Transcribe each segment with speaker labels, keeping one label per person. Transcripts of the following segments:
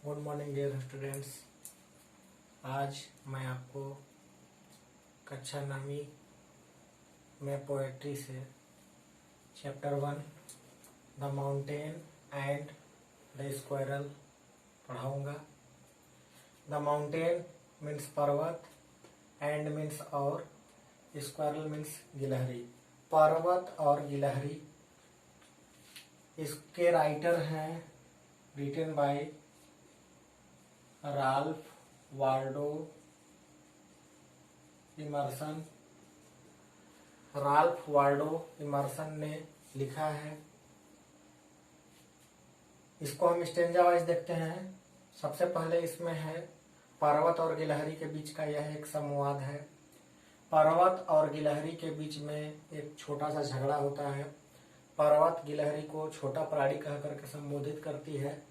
Speaker 1: Good morning dear students. आज मैं आपको कक्षा 9वीं में पोएट्री से chapter 1 the mountain and the squirrel पढ़ाऊंगा। द माउंटेन मीन्स पर्वत, एंड मीन्स और, स्क्वायरल मीन्स गिलहरी। पर्वत और गिलहरी, इसके राइटर हैं written by Ralph Waldo Emerson. Ralph Waldo Emerson ने लिखा है। इसको हम स्टेंजा वाइज देखते हैं। सबसे पहले इसमें है पर्वत और गिलहरी के बीच का यह एक संवाद है। पर्वत और गिलहरी के बीच में एक छोटा सा झगड़ा होता है। पर्वत गिलहरी को छोटा प्राणी कह करके संबोधित करती है।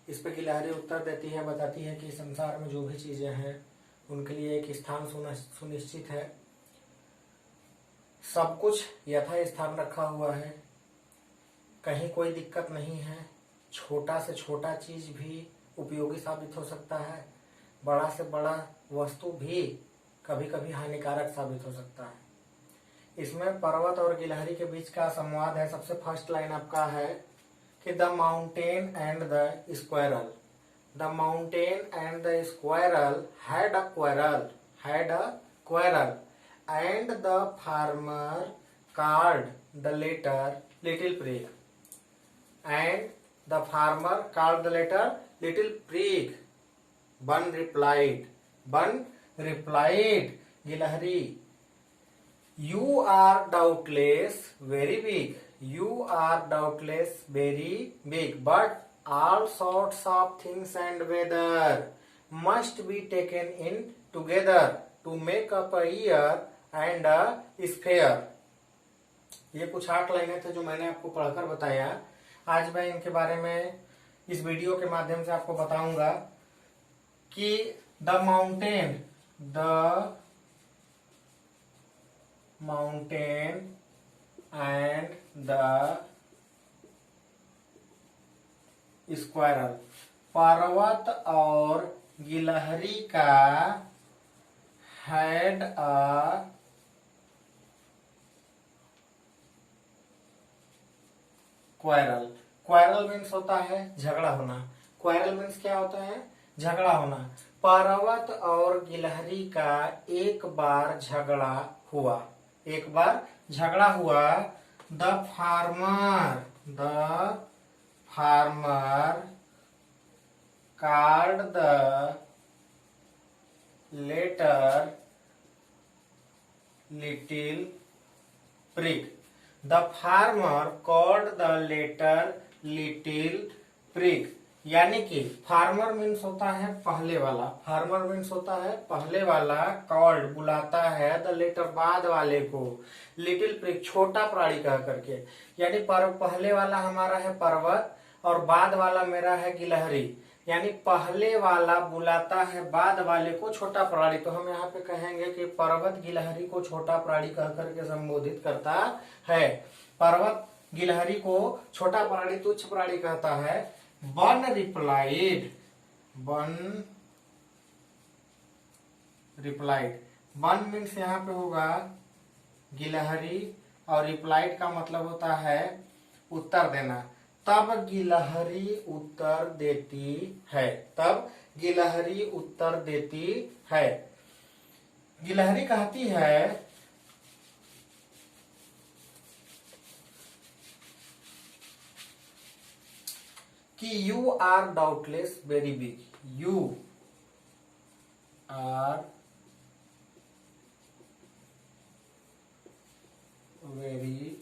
Speaker 1: इस पे गिलहरी उत्तर देती है, बताती है कि संसार में जो भी चीजें हैं उनके लिए एक स्थान सुनिश्चित है। सब कुछ यथा स्थान रखा हुआ है, कहीं कोई दिक्कत नहीं है। छोटा से छोटा चीज भी उपयोगी साबित हो सकता है, बड़ा से बड़ा वस्तु भी कभी कभी हानिकारक साबित हो सकता है। इसमें पर्वत और गिलहरी के बीच का संवाद है। सबसे फर्स्ट लाइन आपका है कि the mountain and the squirrel. The mountain and the squirrel had a quarrel, and the farmer called the letter little pig. And the farmer called the letter little pig. One replied, गिलहरी, You are doubtless very big. But all sorts of things and weather must be taken in together to make up a year and a sphere. ये कुछ 8 लाइनें थे जो मैंने आपको पढ़कर बताया। आज मैं इनके बारे में इस वीडियो के माध्यम से आपको बताऊंगा कि the mountain and the squirrel, पर्वत और गिलहरी का हैड अ क्वायरल। क्वायरल मीन्स होता है झगड़ा होना। क्वायरल मीन्स क्या होता है? झगड़ा होना। पर्वत और गिलहरी का एक बार झगड़ा हुआ। The farmer called the letter little pig. The farmer called the letter little pig. यानी कि फार्मर मीन्स होता है पहले वाला, कॉल्ड बुलाता है, द लेटर बाद वाले को, लिटिल प्रिग छोटा प्राणी कह करके। यानी पहले वाला हमारा है पर्वत और बाद वाला मेरा है गिलहरी। यानी पहले वाला बुलाता है बाद वाले को छोटा प्राणी। तो हम यहाँ पे कहेंगे कि पर्वत गिलहरी को छोटा प्राणी कह करके संबोधित करता है। पर्वत गिलहरी को छोटा प्राणी, तुच्छ प्राणी कहता है। वन रिप्लाइड, वन मीन्स यहाँ पे होगा गिलहरी, और रिप्लाइड का मतलब होता है उत्तर देना। तब गिलहरी उत्तर देती है। गिलहरी कहती है कि you are doubtless very big. You are very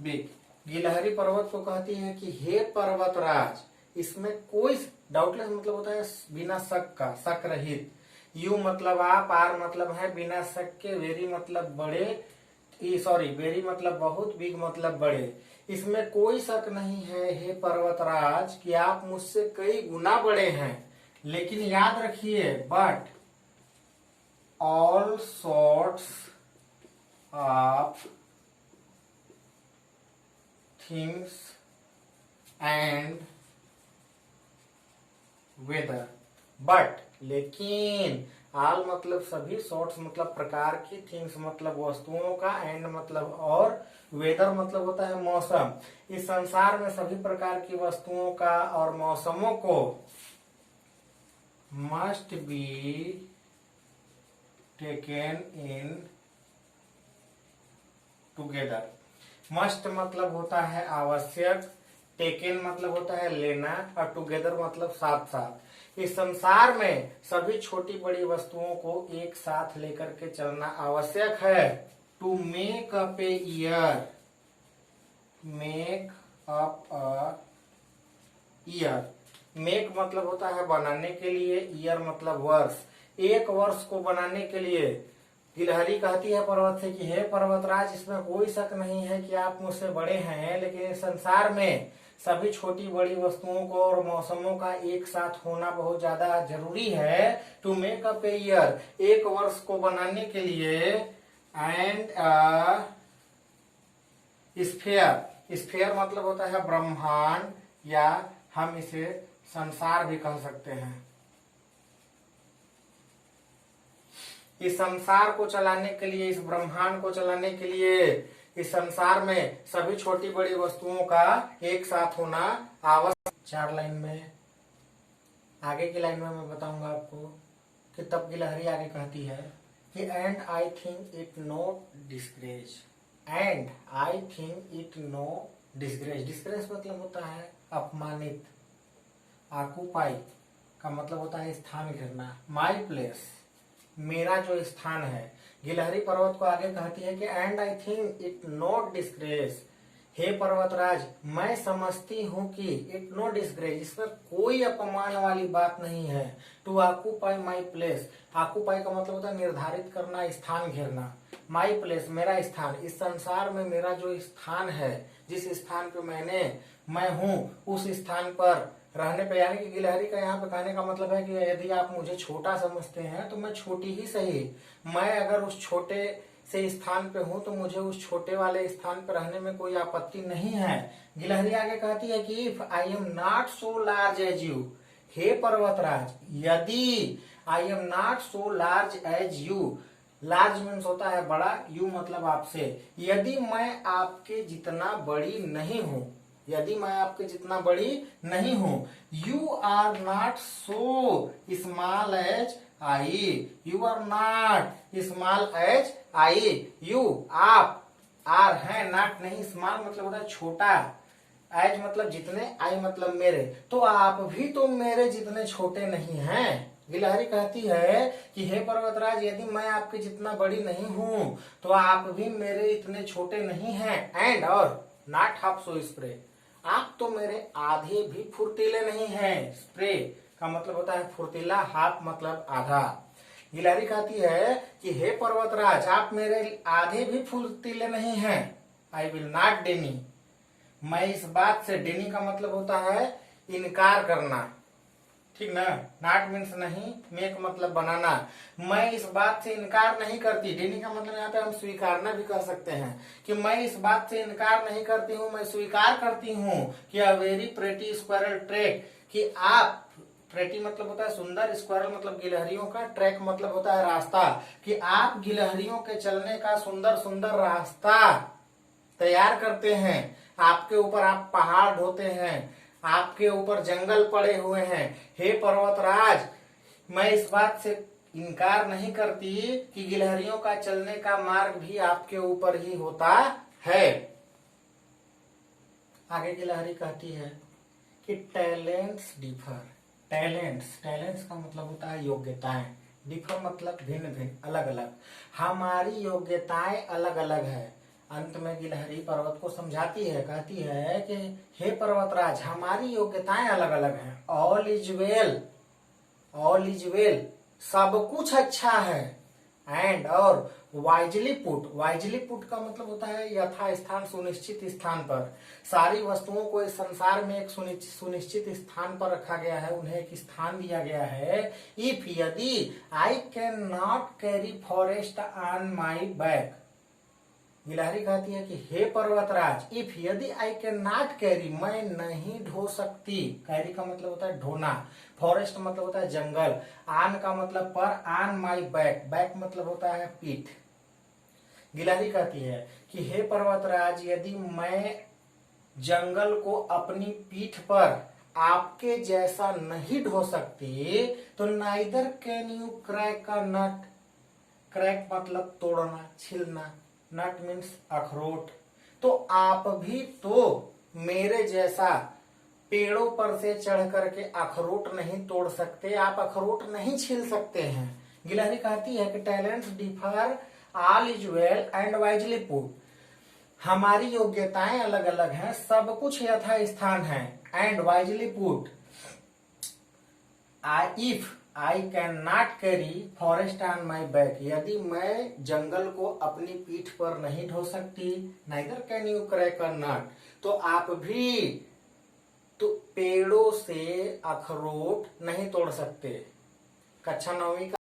Speaker 1: big. गिलहरी पर्वत को कहती है कि हे पर्वतराज, इसमें कोई, डाउटलेस मतलब होता है बिना शक का, शक रहित। यू मतलब आप, आर मतलब है बिना शक के, वेरी मतलब बड़े, वेरी मतलब बहुत, बिग मतलब बड़े। इसमें कोई शक नहीं है हे पर्वतराज कि आप मुझसे कई गुना बड़े हैं। लेकिन याद रखिए, but all sorts of things and weather, but लेकिन, ऑल मतलब सभी, शॉर्ट्स मतलब प्रकार की, थिंग्स मतलब वस्तुओं का, एंड मतलब और, वेदर मतलब होता है मौसम। इस संसार में सभी प्रकार की वस्तुओं का और मौसमों को must be taken in together. Must मतलब होता है आवश्यक, टेकन मतलब होता है लेना, और टुगेदर मतलब साथ साथ। इस संसार में सभी छोटी बड़ी वस्तुओं को एक साथ लेकर के चलना आवश्यक है। To make up a year, make up a year, make मतलब होता है बनाने के लिए, ईयर मतलब वर्ष। एक वर्ष को बनाने के लिए गिलहरी कहती है पर्वत से कि हे पर्वतराज, इसमें कोई शक नहीं है कि आप मुझसे बड़े हैं, लेकिन इस संसार में सभी छोटी बड़ी वस्तुओं को और मौसमों का एक साथ होना बहुत ज्यादा जरूरी है। To make up a year, एक वर्ष को बनाने के लिए, एंड स्फेयर, स्फेयर मतलब होता है ब्रह्मांड, या हम इसे संसार भी कह सकते हैं। इस संसार को चलाने के लिए, इस ब्रह्मांड को चलाने के लिए, इस संसार में सभी छोटी बड़ी वस्तुओं का एक साथ होना आवश्यक। 4 लाइन में, आगे की लाइन में मैं बताऊंगा आपको कि तब गिलहरी आगे कहती है कि and I think it no disgrace, and I think it no disgrace. Disgrace मतलब होता है अपमानित। ऑक्यूपाई का मतलब होता है स्थान घेरना। माई प्लेस, मेरा जो स्थान है। गिलहरी पर्वत को आगे कहती है कि and I think it not disgrace, हे पर्वतराज, मैं समझती हूँ कि इट नो डिस्ग्रेस, इसमें कोई अपमान वाली बात नहीं है। To occupy my place, occupy का मतलब होता है निर्धारित करना, स्थान घेरना। माई प्लेस, मेरा स्थान, इस संसार में मेरा जो स्थान है, जिस स्थान पे मैं हूँ, उस स्थान पर रहने पे, यानी कि गिलहरी का यहाँ पे कहने का मतलब है कि यदि आप मुझे छोटा समझते हैं तो मैं छोटी ही सही, मैं अगर उस छोटे से स्थान पे हूँ तो मुझे उस छोटे वाले स्थान पर रहने में कोई आपत्ति नहीं है। गिलहरी आगे कहती है कि if I am not so large as you, हे पर्वतराज, यदि I am not so large as you, large means होता है बड़ा, यू मतलब आपसे, यदि मैं आपके जितना बड़ी नहीं हूँ, यदि मैं आपके जितना बड़ी नहीं हूं, you are not so small as I, you are not small as I, you आप, आर है, नॉट नहीं, स्मॉल मतलब होता है छोटा, एज मतलब जितने, आई मतलब मेरे, तो आप भी तो मेरे जितने छोटे नहीं हैं। गिलहरी कहती है कि हे पर्वतराज, यदि मैं आपके जितना बड़ी नहीं हूं तो आप भी मेरे इतने छोटे नहीं हैं। एंड और नॉट हाफ सो स्प्रे, आप तो मेरे आधे भी फुर्तीले नहीं हैं। स्प्रे का मतलब होता है फुर्तीला, हाफ मतलब आधा। गिलहरी कहती है कि हे पर्वतराज, आप मेरे आधे भी फुर्तीले नहीं हैं। आई विल नॉट डेनी, मैं इस बात से, डेनी का मतलब होता है इनकार करना, ठीक ना। नॉट मीन्स नहीं, मेक मतलब बनाना, मैं इस बात से इनकार नहीं करती। डेनी का मतलब यहाँ पे हम स्वीकारना भी कह सकते हैं कि मैं इस बात से इनकार नहीं करती हूँ, मैं स्वीकार करती हूँ कि a very pretty squirrel track, कि आप, प्रेटी मतलब होता है सुंदर, स्क्वायरल मतलब गिलहरियों का, ट्रैक मतलब होता है रास्ता, कि आप गिलहरियों के चलने का सुंदर सुंदर रास्ता तैयार करते हैं। आपके ऊपर आप पहाड़ ढोते हैं, आपके ऊपर जंगल पड़े हुए हैं। हे पर्वतराज, मैं इस बात से इनकार नहीं करती कि गिलहरियों का चलने का मार्ग भी आपके ऊपर ही होता है। आगे गिलहरी कहती है कि टैलेंट्स डिफर, टैलेंट्स का मतलब होता है योग्यताएं, डिफर मतलब भिन्न भिन्न, अलग अलग, हमारी योग्यताएं अलग अलग है। अंत में गिलहरी पर्वत को समझाती है, कहती है कि हे पर्वतराज, हमारी योग्यताएं अलग अलग हैं। All is well, all is well, सब कुछ अच्छा है। एंड और वाइजली पुट का मतलब होता है यथा स्थान, सुनिश्चित स्थान पर। सारी वस्तुओं को इस संसार में एक सुनिश्चित स्थान पर रखा गया है, उन्हें एक स्थान दिया गया है। इफ यदि I can not carry forest on my back, गिलहरी कहती है कि हे पर्वतराज, इफ यदि आई कैन नॉट कैरी, मैं नहीं ढो सकती। कैरी का मतलब होता है ढोना, फॉरेस्ट मतलब होता है जंगल, आन का मतलब पर, आन माई बैक, बैक मतलब होता है पीठ। गिलहरी कहती है कि हे पर्वतराज, यदि मैं जंगल को अपनी पीठ पर आपके जैसा नहीं ढो सकती तो neither can you crack a nut. Crack मतलब तोड़ना, छिलना, नट मीन्स अखरोट। तो आप भी तो मेरे जैसा पेड़ों पर से चढ़ करके अखरोट नहीं तोड़ सकते, आप अखरोट नहीं छील सकते हैं। गिलहरी कहती है कि talents differ, all is well and wisely put. हमारी योग्यताएं अलग अलग हैं, सब कुछ यथा स्थान है, and wisely put. If I can not carry forest on my back, यदि मैं जंगल को अपनी पीठ पर नहीं ढो सकती, neither can you crack a nut, तो आप भी तो पेड़ों से अखरोट नहीं तोड़ सकते। कक्षा 9वीं का